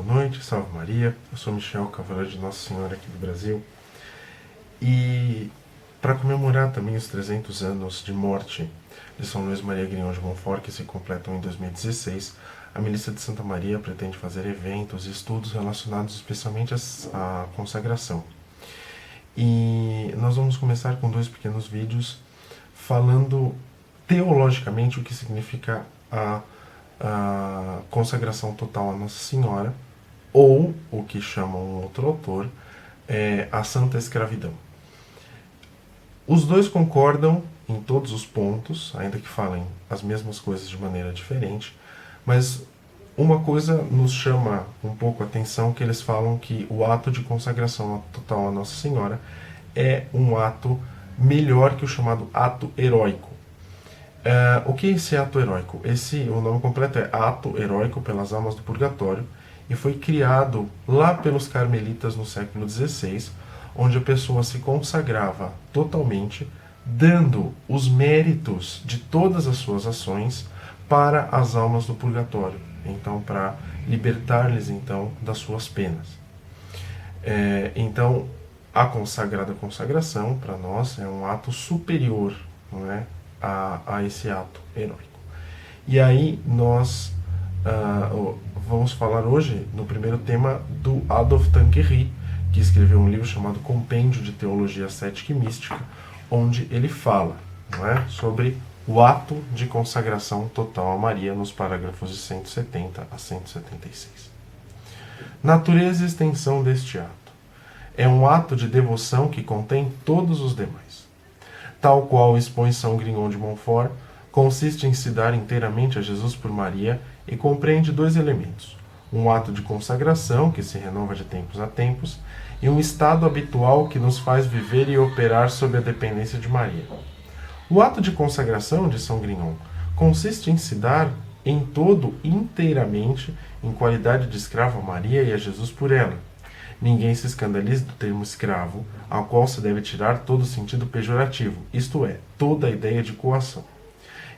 boa noite, salve Maria. Eu sou Michel, cavaleiro de Nossa Senhora aqui do Brasil. E para comemorar também os 300 anos de morte de São Luís Maria Grignion de Montfort, que se completam em 2016, a Milícia de Santa Maria pretende fazer eventos e estudos relacionados especialmente à consagração. E nós vamos começar com 2 pequenos vídeos falando teologicamente o que significa a consagração total a Nossa Senhora, ou o que chama um outro autor, a Santa Escravidão. Os dois concordam em todos os pontos, ainda que falem as mesmas coisas de maneira diferente, mas uma coisa nos chama um pouco a atenção, que eles falam que o ato de consagração total a Nossa Senhora é um ato melhor que o chamado ato heróico. O que é esse ato heróico? O nome completo é Ato Heróico pelas Almas do Purgatório e foi criado lá pelos carmelitas no século XVI, onde a pessoa se consagrava totalmente, dando os méritos de todas as suas ações para as almas do purgatório, então para libertar-lhes então das suas penas. Então a consagrada consagração para nós é um ato superior, não é, a esse ato heróico. E aí nós vamos falar hoje no primeiro tema do Adolphe Tanqueray, que escreveu um livro chamado Compêndio de Teologia Ascética e Mística, onde ele fala, não é, sobre o ato de consagração total a Maria nos parágrafos de 170 a 176. Natureza e extensão deste ato. É um ato de devoção que contém todos os demais. Tal qual expõe São Grignion de Montfort, consiste em se dar inteiramente a Jesus por Maria e compreende 2 elementos: um ato de consagração, que se renova de tempos a tempos, e um estado habitual que nos faz viver e operar sob a dependência de Maria. O ato de consagração de São Grignion consiste em se dar em todo inteiramente em qualidade de escravo a Maria e a Jesus por ela. Ninguém se escandalize do termo escravo, ao qual se deve tirar todo o sentido pejorativo, isto é, toda a ideia de coação.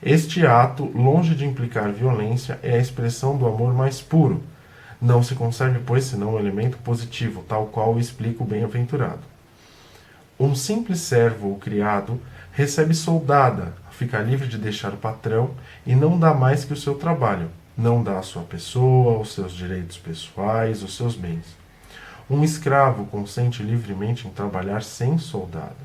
Este ato, longe de implicar violência, é a expressão do amor mais puro. Não se conserve, pois, senão um elemento positivo, tal qual o explica o bem-aventurado. Um simples servo ou criado recebe soldada, fica livre de deixar o patrão e não dá mais que o seu trabalho. Não dá a sua pessoa, os seus direitos pessoais, os seus bens. Um escravo consente livremente em trabalhar sem soldado,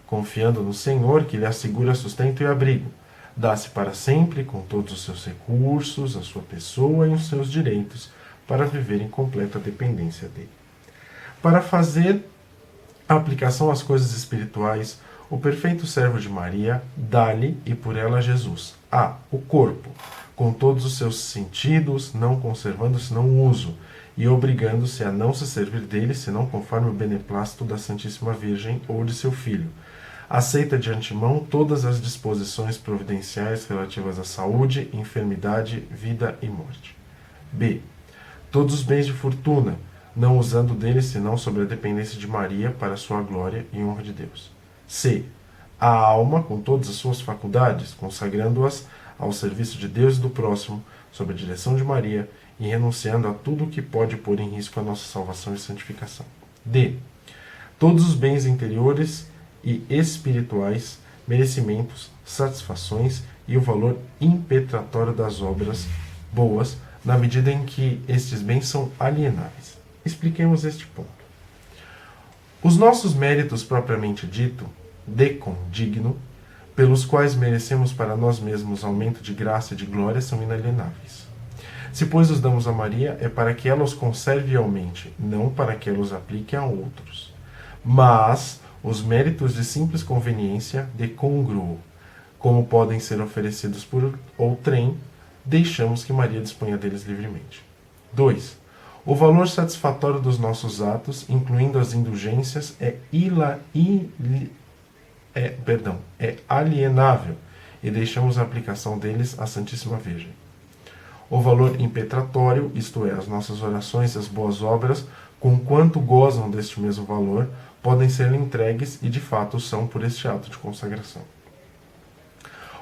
confiando no Senhor que lhe assegura sustento e abrigo. Dá-se para sempre com todos os seus recursos, a sua pessoa e os seus direitos, para viver em completa dependência dele. Para fazer a aplicação às coisas espirituais, o perfeito servo de Maria dá-lhe e por ela Jesus o corpo, com todos os seus sentidos, não conservando senão o uso, e obrigando-se a não se servir dele, senão conforme o beneplácito da Santíssima Virgem ou de seu Filho. Aceita de antemão todas as disposições providenciais relativas à saúde, enfermidade, vida e morte. B. Todos os bens de fortuna, não usando deles senão sobre a dependência de Maria para sua glória e honra de Deus. C. A alma, com todas as suas faculdades, consagrando-as ao serviço de Deus e do próximo, sob a direção de Maria, e renunciando a tudo o que pode pôr em risco a nossa salvação e santificação. D. Todos os bens interiores e espirituais, merecimentos, satisfações e o valor impetratório das obras boas, na medida em que estes bens são alienáveis. Expliquemos este ponto. Os nossos méritos propriamente dito, de condigno, pelos quais merecemos para nós mesmos aumento de graça e de glória, são inalienáveis. Se, pois, os damos a Maria, é para que ela os conserve e aumente, não para que ela os aplique a outros. Mas os méritos de simples conveniência, de congruo, como podem ser oferecidos por outrem, deixamos que Maria disponha deles livremente. 2. O valor satisfatório dos nossos atos, incluindo as indulgências, é alienável, e deixamos a aplicação deles à Santíssima Virgem. O valor impetratório, isto é, as nossas orações e as boas obras, conquanto gozam deste mesmo valor, podem ser entregues e de fato são por este ato de consagração.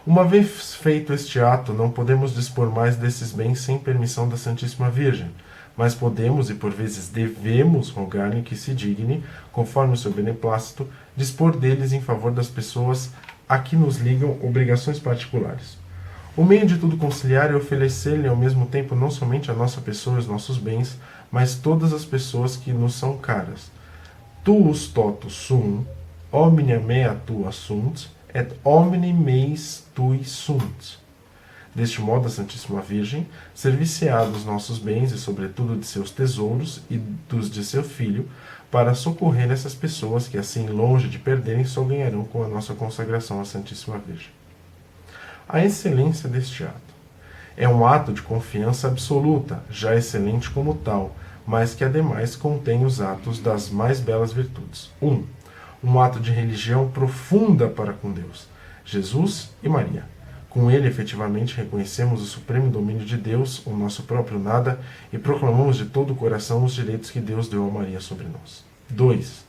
Uma vez feito este ato, não podemos dispor mais desses bens sem permissão da Santíssima Virgem, mas podemos e por vezes devemos rogar-lhe que se digne, conforme o seu beneplácito, dispor deles em favor das pessoas a que nos ligam obrigações particulares. O meio de tudo conciliar é oferecer-lhe ao mesmo tempo não somente a nossa pessoa e os nossos bens, mas todas as pessoas que nos são caras. Tuus totus sum, omnia mea tua sunt, et omni meis tui sunt. Deste modo, a Santíssima Virgem servir-se-á dos nossos bens e, sobretudo, de seus tesouros e dos de seu Filho, para socorrer essas pessoas que, assim, longe de perderem, só ganharão com a nossa consagração à Santíssima Virgem. A excelência deste ato é um ato de confiança absoluta, já excelente como tal, mas que, ademais, contém os atos das mais belas virtudes. 1. Um ato de religião profunda para com Deus, Jesus e Maria. Com ele, efetivamente, reconhecemos o supremo domínio de Deus, o nosso próprio nada, e proclamamos de todo o coração os direitos que Deus deu a Maria sobre nós. 2.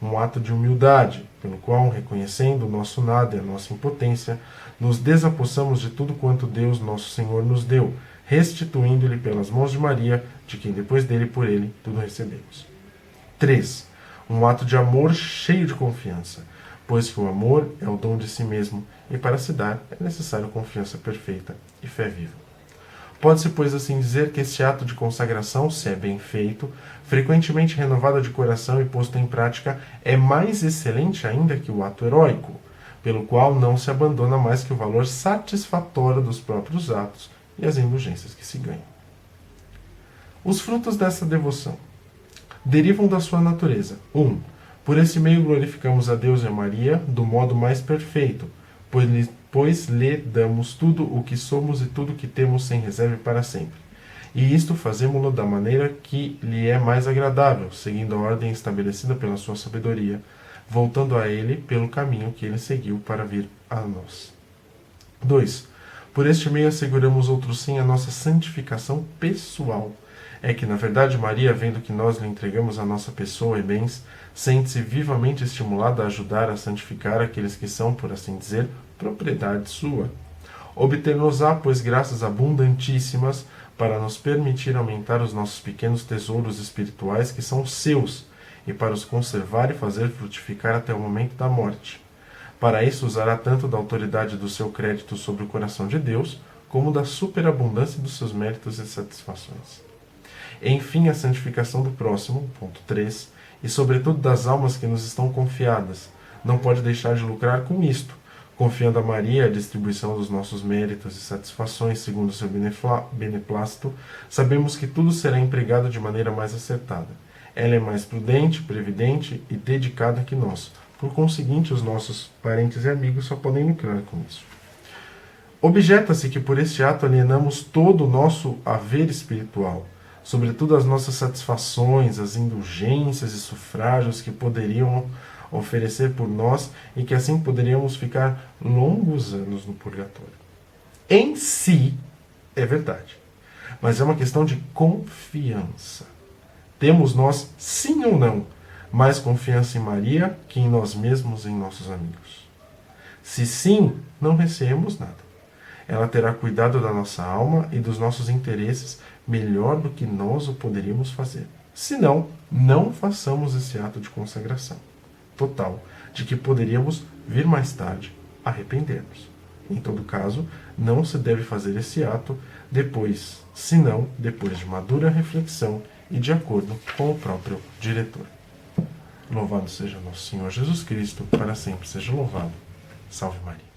Um ato de humildade, pelo qual, reconhecendo o nosso nada e a nossa impotência, nos desapossamos de tudo quanto Deus, nosso Senhor, nos deu, restituindo-lhe pelas mãos de Maria, de quem depois dele e por ele tudo recebemos. 3. Um ato de amor cheio de confiança, pois que o amor é o dom de si mesmo, e para se dar é necessário confiança perfeita e fé viva. Pode-se, pois, assim dizer que este ato de consagração, se é bem feito, frequentemente renovado de coração e posto em prática, é mais excelente ainda que o ato heróico, pelo qual não se abandona mais que o valor satisfatório dos próprios atos e as indulgências que se ganham. Os frutos dessa devoção derivam da sua natureza. 1. Por esse meio glorificamos a Deus e a Maria do modo mais perfeito, pois lhe damos tudo o que somos e tudo o que temos sem reserva para sempre. E isto fazemo-lo da maneira que lhe é mais agradável, seguindo a ordem estabelecida pela sua sabedoria, voltando a ele pelo caminho que ele seguiu para vir a nós. 2. Por este meio asseguramos outros sim a nossa santificação pessoal. É que, na verdade, Maria, vendo que nós lhe entregamos a nossa pessoa e bens, sente-se vivamente estimulada a ajudar a santificar aqueles que são, por assim dizer, propriedade sua. Obter-nos-á, pois, graças abundantíssimas para nos permitir aumentar os nossos pequenos tesouros espirituais que são seus, e para os conservar e fazer frutificar até o momento da morte. Para isso usará tanto da autoridade do seu crédito sobre o coração de Deus, como da superabundância dos seus méritos e satisfações. Enfim, a santificação do próximo, ponto 3, e sobretudo das almas que nos estão confiadas, não pode deixar de lucrar com isto, confiando a Maria a distribuição dos nossos méritos e satisfações segundo o seu beneplácito, sabemos que tudo será empregado de maneira mais acertada. Ela é mais prudente, previdente e dedicada que nós. Por conseguinte, os nossos parentes e amigos só podem lucrar com isso. Objeta-se que por este ato alienamos todo o nosso haver espiritual, sobretudo as nossas satisfações, as indulgências e sufrágios que poderiam oferecer por nós e que assim poderíamos ficar longos anos no purgatório. Em si, é verdade, mas é uma questão de confiança. Temos nós, sim ou não, mais confiança em Maria que em nós mesmos e em nossos amigos? Se sim, não receemos nada. Ela terá cuidado da nossa alma e dos nossos interesses melhor do que nós o poderíamos fazer. Se não, não façamos esse ato de consagração total, de que poderíamos vir mais tarde arrepender-nos. Em todo caso, não se deve fazer esse ato depois, senão depois de madura reflexão e de acordo com o próprio diretor. Louvado seja nosso Senhor Jesus Cristo, para sempre seja louvado. Salve Maria.